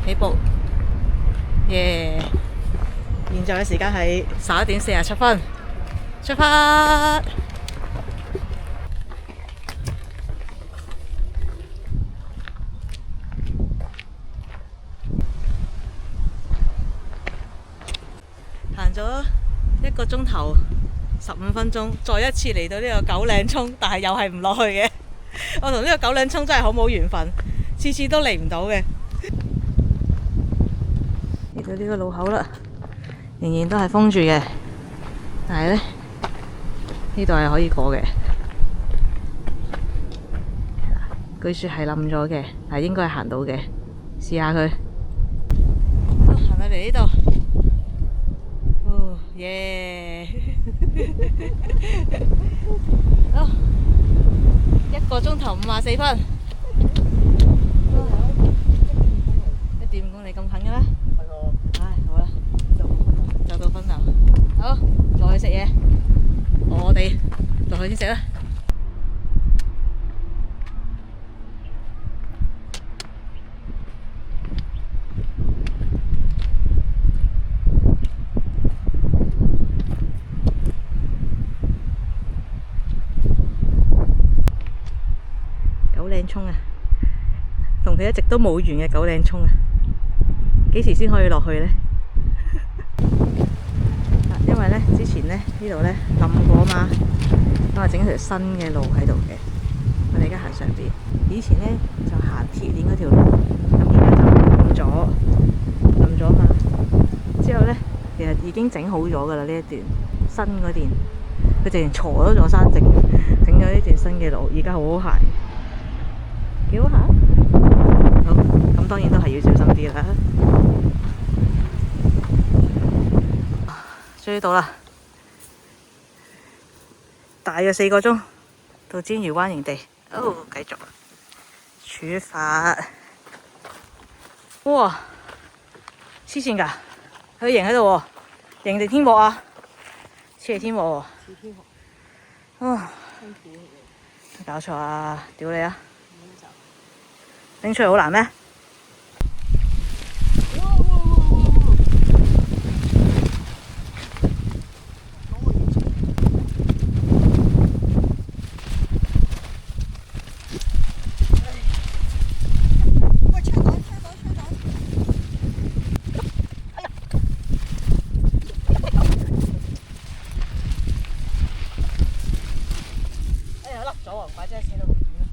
起步，耶！現在嘅時間係11:47，出發。行咗1個鐘頭15分鐘，再一次嚟到呢個九嶺涌，但係又係唔落去嘅。我同呢個九嶺涌真係好冇緣分，次次都嚟唔到嘅。嚟到呢個路口啦，仍然都係封住嘅，但係呢度係可以過嘅。據說係冧咗嘅，但係應該係行到嘅，試下佢。好，行到嚟呢度。耶！好，1個鐘頭54分。1.5公里咁近嘅咩？係喎。唉，好啦，就到分啦。好，落去食嘢。我哋落去先食啦。九嶺涌啊，同佢一直都冇緣嘅九嶺涌啊，幾時先可以落去呢？因為之前呢度冧過嘛，咁啊整條新嘅路喺度嘅。我哋而家行上邊，以前就行鐵鏈嗰條路，咁而家就冧咗嘛。之後其實已經整好咗噶啦，呢一段新嗰段，佢直情鋤咗座山整咗呢段新嘅路，而家好好行。幾好行，好，咁當然都係要小心啲啦。終於到啦，大約4個鐘到煎魚灣營地。哦，繼續出發。哇，黐線㗎，佢營喺度喎，營地天幕啊，黐係天幕喎。黐天幕。哇，辛苦嘅。搞錯啊！屌你啊！拎出嚟好難咩？哎呀，笠咗喎，唔怪之係扯到咁遠啦。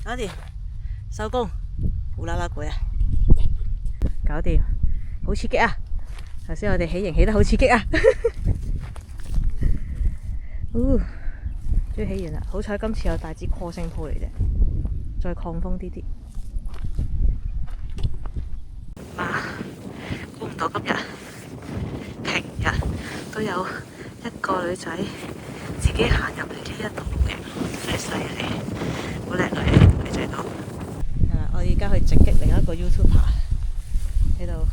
搞掂，收工，好啦啦攰啊！搞掂，好刺激啊！頭先我哋起營起得好刺激啊！終於起完啦，好彩今次有帶支 call 聲鋪嚟啫，再抗風啲啲。估唔到今日平日都有一個女仔自己行入嚟呢一度嘅，真係犀利，好靚女。我而家去直擊另一個 YouTuber 喺度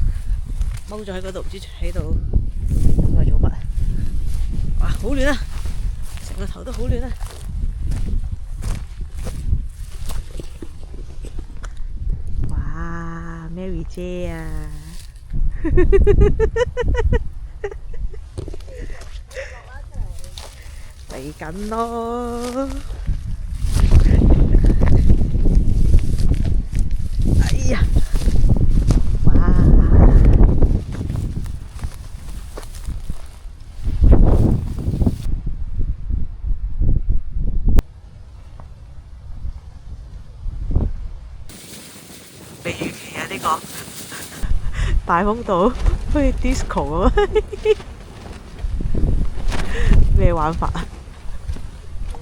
踎咗喺嗰度，唔知喺度做乜。哇，好暖啊！成個頭都好暖啊！哇 ，Mary 姐啊！嚟緊咯！哎呀！哇！大風度好似 disco 咁，咩玩法啊？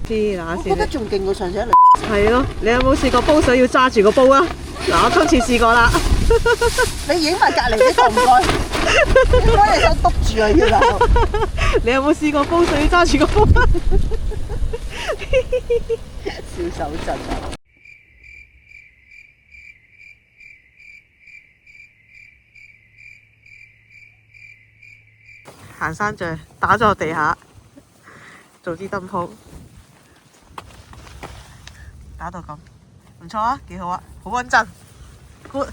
黐乸線！我覺得仲勁過上次一輪。係咯，你有冇試過煲水要揸住個煲啊？嗱，我今次試過啦。你影埋隔離呢個唔該，應該你手篤住啊要啦。你有冇試過煲水要揸住個煲啊？小手震啊！行山杖打咗落地下，做支燈鋪，打到咁，唔錯啊，幾好啊，好穩陣 ，good，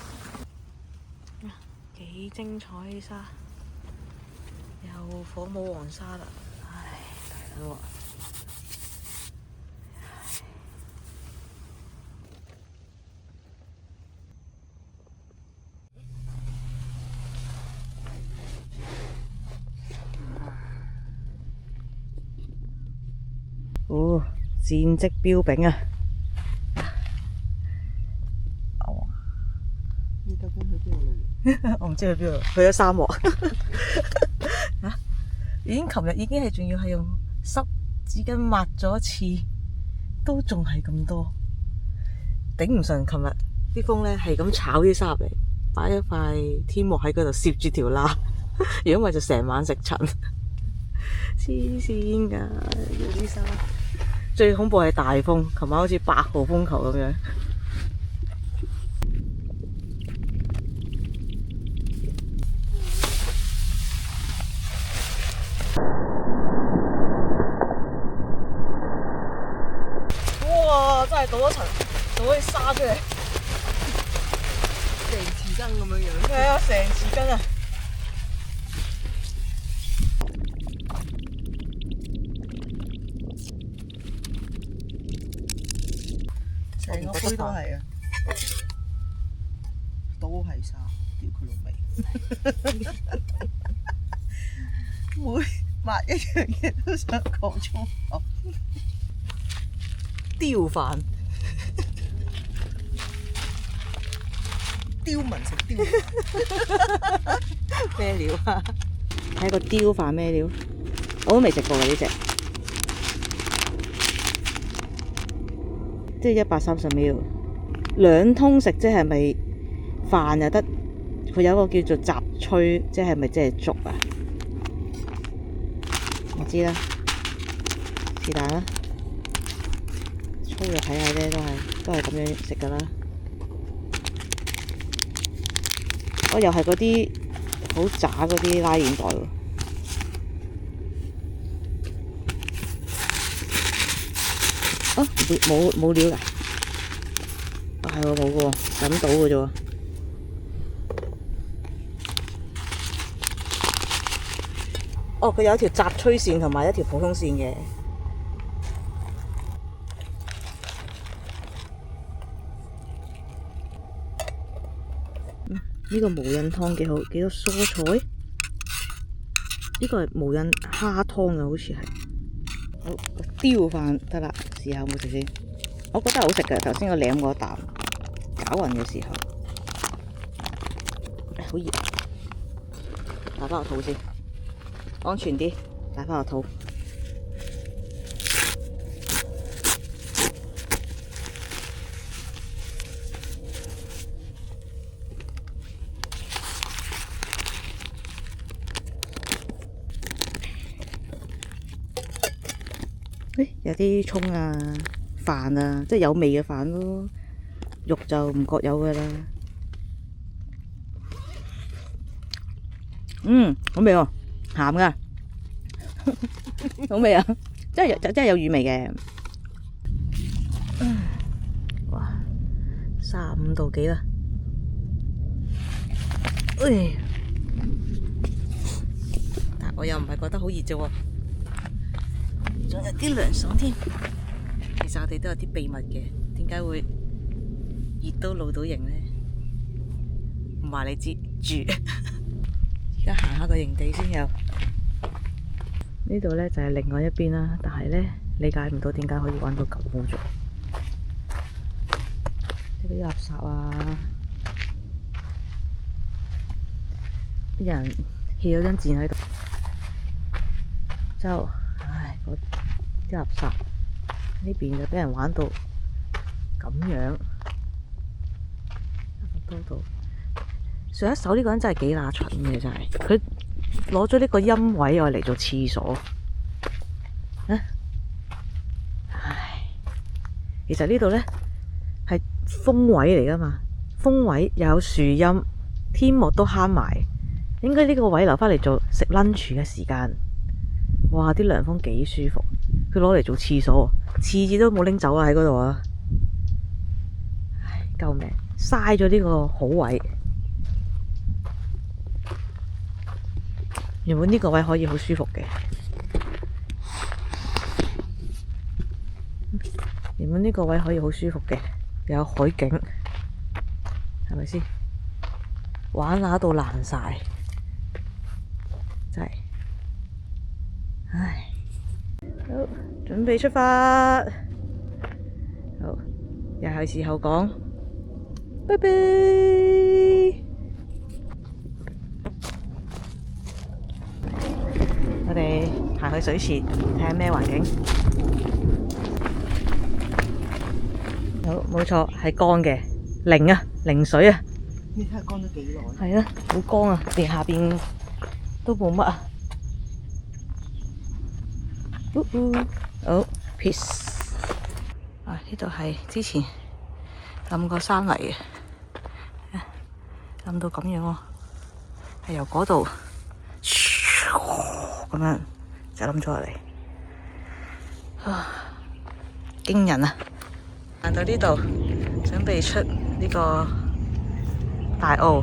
幾精彩啲沙，又火舞黃沙啦，唉，大佬啊！哦，戰績彪炳啊！你究竟去邊度嚟？我唔知去邊度，去咗沙漠。啊！琴日已經係仲要係用濕紙巾抹咗一次，都仲係咁多，頂唔順。琴日啲風咧係咁炒啲沙入嚟，擺一塊天幕喺嗰度攝住條罅，如果唔係就成晚食塵。黐線㗎，啲沙！最恐怖係大風，琴晚好似8號風球咁樣。哇！真係倒咗層，倒啲沙出嚟，成匙羹咁樣樣。係啊，成匙羹啊！成個杯都係啊，都係沙，屌佢老味！每抹一樣嘢都想講粗口。雕飯，刁民食刁。咩料啊？睇個雕飯咩料？我都未食過嘅呢隻，即係130ml，兩通食，即係咪飯又得？佢有一個叫做雜炊，即係咪即係粥啊？唔知啦，是但啦。粗就睇下啫，都係咁樣食噶啦。又係嗰啲好渣嗰啲拉鏈袋喎。啊，冇料㗎？啊係喎，冇嘅喎，咁倒嘅啫喎。哦，佢有一條雜炊線同埋一條普通線嘅。呢個無印湯幾好，幾多蔬菜？呢個係無印蝦湯啊，好似係。好，雕飯得啦，試下有冇食先。我覺得好食嘅，頭先我舐過一啖，攪勻嘅時候，好熱，打翻個肚先，安全啲，打翻個肚。有啲葱啊、飯啊，即係有味嘅飯咯，肉就唔覺有㗎啦。好味喎，鹹㗎，好味啊！真係有魚味嘅。哇，35度幾啦？但我又唔係覺得好熱啫喎。仲有啲涼爽添，其實我哋都有啲秘密嘅，點解會熱到露到營呢？唔話你知住，而家行下個營地先有。呢度呢就係另外一邊啦，但係呢理解唔到點解可以玩到咁污糟，啲垃圾啊！有人棄咗張墊喺度，之後唉，嗰啲垃圾呢邊就俾人玩到咁樣，上一手呢個人真係幾乸蠢嘅，真係佢攞咗呢個陰位愛嚟做廁所。唉，其實呢度呢係風位嚟噶嘛，風位又有樹蔭，天幕都慳埋，應該呢個位留返嚟做食 lunch 嘅時間。哇！啲涼風幾舒服，佢攞嚟做廁所，廁紙都冇拎走啊，喺嗰度啊！唉，救命！嘥咗呢個好位。原本呢個位可以好舒服嘅，原本呢個位可以好舒服嘅，又有海景，係咪先？玩下到爛晒，真係，唉！好，準備出發。好，又係時候講，拜拜。我哋行去水池睇下咩環境。好，冇錯，係乾嘅，零啊，零水啊。你睇下乾咗幾耐？係啊，好乾啊，連下邊都冇乜啊。好 ，peace。啊，呢度係之前冧過山泥嘅，冧到咁樣喎，係由嗰度咁樣就冧咗落嚟，驚人啊！行到呢度，準備出呢個大澳，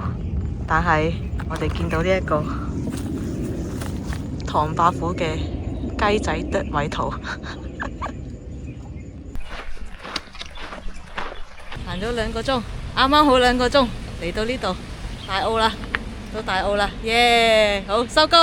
但係我哋見到呢一個唐伯虎嘅雞仔啄米圖，行咗2個鐘，啱啱好2個鐘嚟到呢度大澳啦，到大澳啦，耶！好，收工。